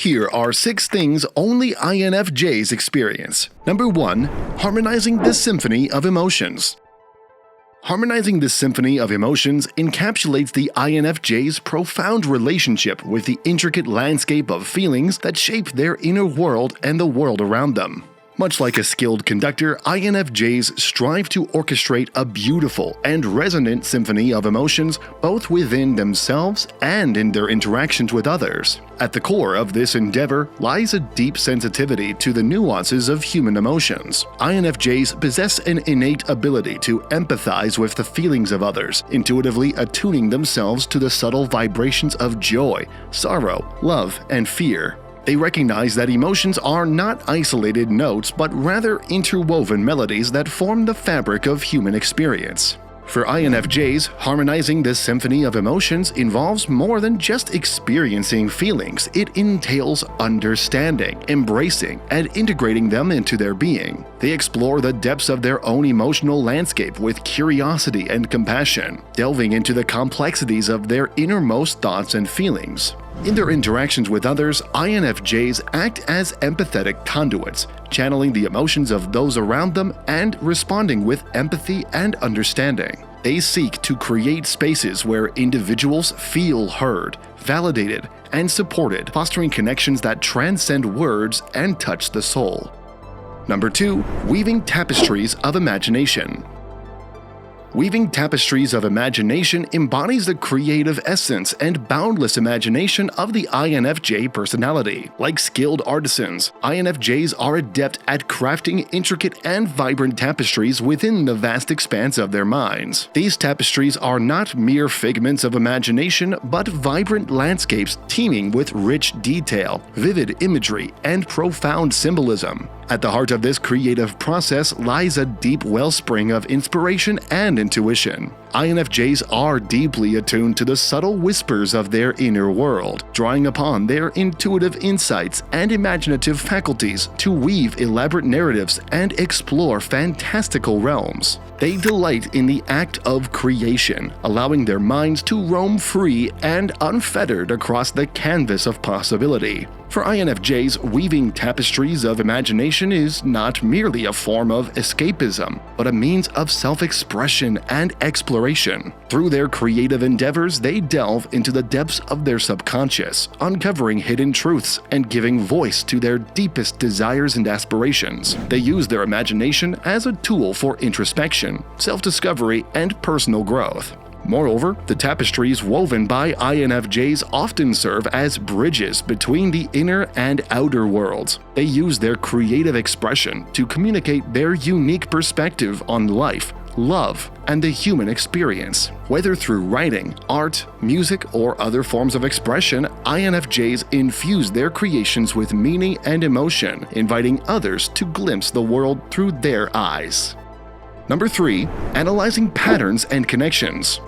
Here are 6 things only INFJs experience. Number 1. Harmonizing the symphony of emotions. Harmonizing the symphony of emotions encapsulates the INFJ's profound relationship with the intricate landscape of feelings that shape their inner world and the world around them. Much like a skilled conductor, INFJs strive to orchestrate a beautiful and resonant symphony of emotions both within themselves and in their interactions with others. At the core of this endeavor lies a deep sensitivity to the nuances of human emotions. INFJs possess an innate ability to empathize with the feelings of others, intuitively attuning themselves to the subtle vibrations of joy, sorrow, love, and fear. They recognize that emotions are not isolated notes but rather interwoven melodies that form the fabric of human experience. For INFJs, harmonizing the symphony of emotions involves more than just experiencing feelings. It entails understanding, embracing, and integrating them into their being. They explore the depths of their own emotional landscape with curiosity and compassion, delving into the complexities of their innermost thoughts and feelings. In their interactions with others, INFJs act as empathetic conduits, channeling the emotions of those around them and responding with empathy and understanding. They seek to create spaces where individuals feel heard, validated, and supported, fostering connections that transcend words and touch the soul. Number 2. Weaving tapestries of imagination. Weaving tapestries of imagination embodies the creative essence and boundless imagination of the INFJ personality. Like skilled artisans, INFJs are adept at crafting intricate and vibrant tapestries within the vast expanse of their minds. These tapestries are not mere figments of imagination, but vibrant landscapes teeming with rich detail, vivid imagery, and profound symbolism. At the heart of this creative process lies a deep wellspring of inspiration and intuition. INFJs are deeply attuned to the subtle whispers of their inner world, drawing upon their intuitive insights and imaginative faculties to weave elaborate narratives and explore fantastical realms. They delight in the act of creation, allowing their minds to roam free and unfettered across the canvas of possibility. For INFJs, weaving tapestries of imagination is not merely a form of escapism, but a means of self-expression and exploration. Through their creative endeavors, they delve into the depths of their subconscious, uncovering hidden truths and giving voice to their deepest desires and aspirations. They use their imagination as a tool for introspection, self-discovery, and personal growth. Moreover, the tapestries woven by INFJs often serve as bridges between the inner and outer worlds. They use their creative expression to communicate their unique perspective on life, love, and the human experience. Whether through writing, art, music, or other forms of expression, INFJs infuse their creations with meaning and emotion, inviting others to glimpse the world through their eyes. Number 3. Analyzing patterns and connections.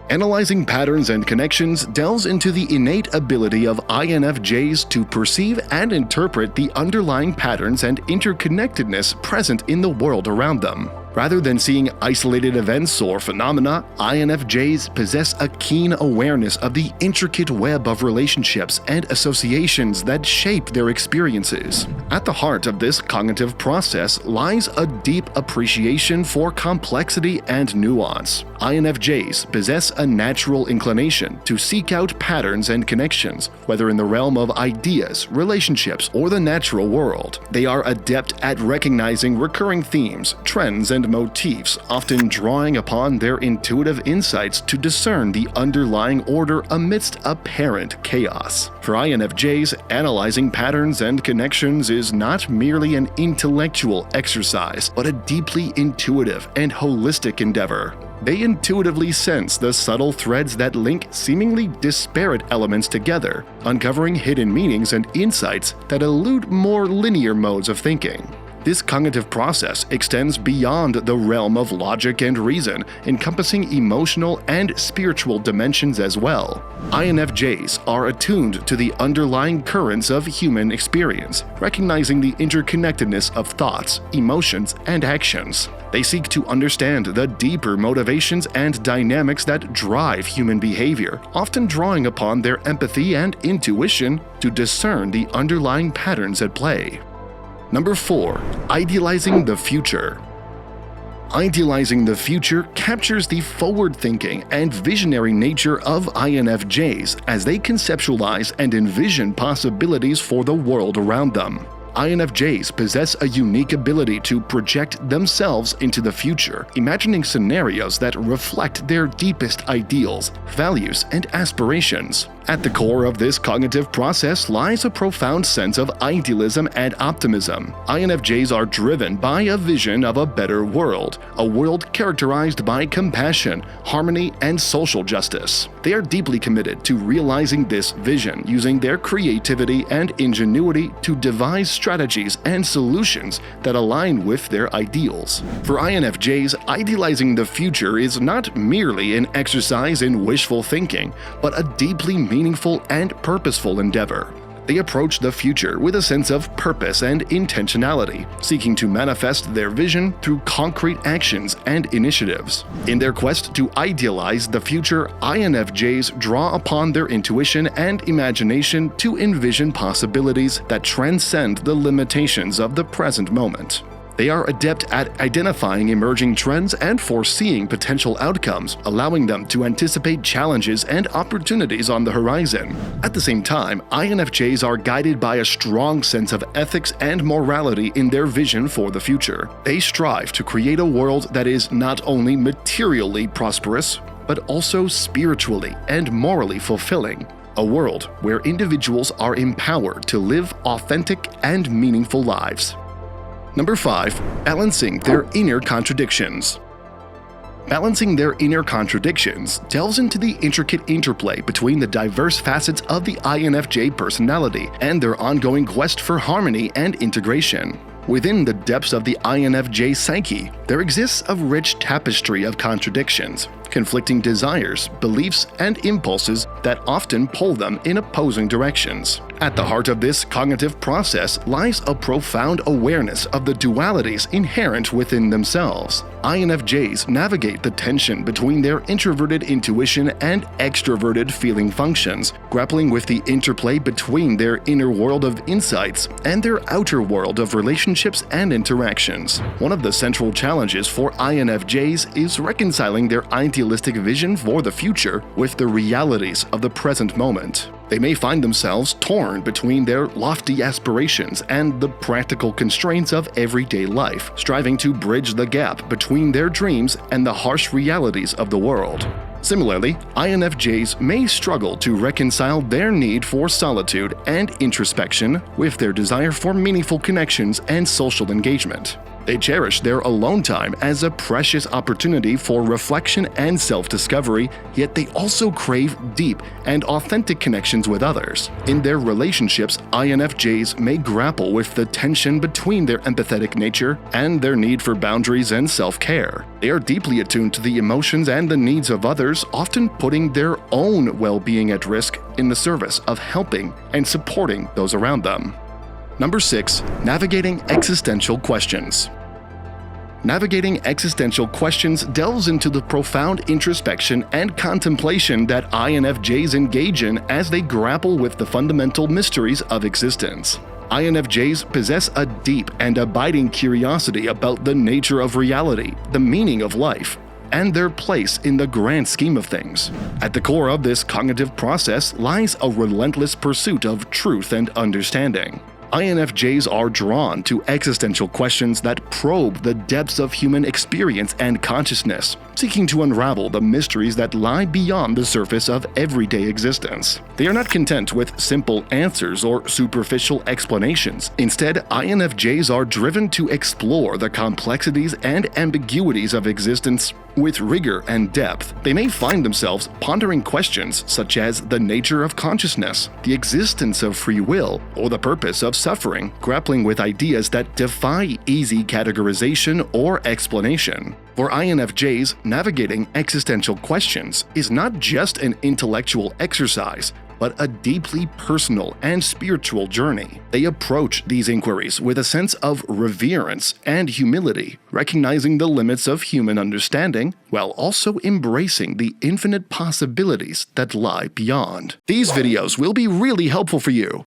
Analyzing patterns and connections delves into the innate ability of INFJs to perceive and interpret the underlying patterns and interconnectedness present in the world around them. Rather than seeing isolated events or phenomena, INFJs possess a keen awareness of the intricate web of relationships and associations that shape their experiences. At the heart of this cognitive process lies a deep appreciation for complexity and nuance. INFJs possess a natural inclination to seek out patterns and connections, whether in the realm of ideas, relationships, or the natural world. They are adept at recognizing recurring themes, trends, and motifs, often drawing upon their intuitive insights to discern the underlying order amidst apparent chaos. For INFJs, analyzing patterns and connections is not merely an intellectual exercise, but a deeply intuitive and holistic endeavor. They intuitively sense the subtle threads that link seemingly disparate elements together, uncovering hidden meanings and insights that elude more linear modes of thinking. This cognitive process extends beyond the realm of logic and reason, encompassing emotional and spiritual dimensions as well. INFJs are attuned to the underlying currents of human experience, recognizing the interconnectedness of thoughts, emotions, and actions. They seek to understand the deeper motivations and dynamics that drive human behavior, often drawing upon their empathy and intuition to discern the underlying patterns at play. Number 4. Idealizing the future. Idealizing the future captures the forward-thinking and visionary nature of INFJs as they conceptualize and envision possibilities for the world around them. INFJs possess a unique ability to project themselves into the future, imagining scenarios that reflect their deepest ideals, values, and aspirations. At the core of this cognitive process lies a profound sense of idealism and optimism. INFJs are driven by a vision of a better world, a world characterized by compassion, harmony, and social justice. They are deeply committed to realizing this vision, using their creativity and ingenuity to devise strategies and solutions that align with their ideals. For INFJs, idealizing the future is not merely an exercise in wishful thinking, but a deeply meaningful and purposeful endeavor. They approach the future with a sense of purpose and intentionality, seeking to manifest their vision through concrete actions and initiatives. In their quest to idealize the future, INFJs draw upon their intuition and imagination to envision possibilities that transcend the limitations of the present moment. They are adept at identifying emerging trends and foreseeing potential outcomes, allowing them to anticipate challenges and opportunities on the horizon. At the same time, INFJs are guided by a strong sense of ethics and morality in their vision for the future. They strive to create a world that is not only materially prosperous, but also spiritually and morally fulfilling. A world where individuals are empowered to live authentic and meaningful lives. Number 5. Balancing their inner contradictions. Balancing their inner contradictions delves into the intricate interplay between the diverse facets of the INFJ personality and their ongoing quest for harmony and integration. Within the depths of the INFJ psyche, there exists a rich tapestry of contradictions, conflicting desires, beliefs, and impulses that often pull them in opposing directions. At the heart of this cognitive process lies a profound awareness of the dualities inherent within themselves. INFJs navigate the tension between their introverted intuition and extroverted feeling functions, grappling with the interplay between their inner world of insights and their outer world of relationships and interactions. One of the central challenges for INFJs is reconciling their idealistic vision for the future with the realities of the present moment. They may find themselves torn between their lofty aspirations and the practical constraints of everyday life, striving to bridge the gap between their dreams and the harsh realities of the world. Similarly, INFJs may struggle to reconcile their need for solitude and introspection with their desire for meaningful connections and social engagement. They cherish their alone time as a precious opportunity for reflection and self-discovery, yet they also crave deep and authentic connections with others. In their relationships, INFJs may grapple with the tension between their empathetic nature and their need for boundaries and self-care. They are deeply attuned to the emotions and the needs of others, often putting their own well-being at risk in the service of helping and supporting those around them. Number 6. Navigating existential questions. Navigating existential questions delves into the profound introspection and contemplation that INFJs engage in as they grapple with the fundamental mysteries of existence. INFJs possess a deep and abiding curiosity about the nature of reality, the meaning of life, and their place in the grand scheme of things. At the core of this cognitive process lies a relentless pursuit of truth and understanding. INFJs are drawn to existential questions that probe the depths of human experience and consciousness, seeking to unravel the mysteries that lie beyond the surface of everyday existence. They are not content with simple answers or superficial explanations. Instead, INFJs are driven to explore the complexities and ambiguities of existence, With rigor and depth, they may find themselves pondering questions such as the nature of consciousness, the existence of free will, or the purpose of suffering, grappling with ideas that defy easy categorization or explanation. For INFJs, navigating existential questions is not just an intellectual exercise, but a deeply personal and spiritual journey. They approach these inquiries with a sense of reverence and humility, recognizing the limits of human understanding while also embracing the infinite possibilities that lie beyond. These videos will be really helpful for you.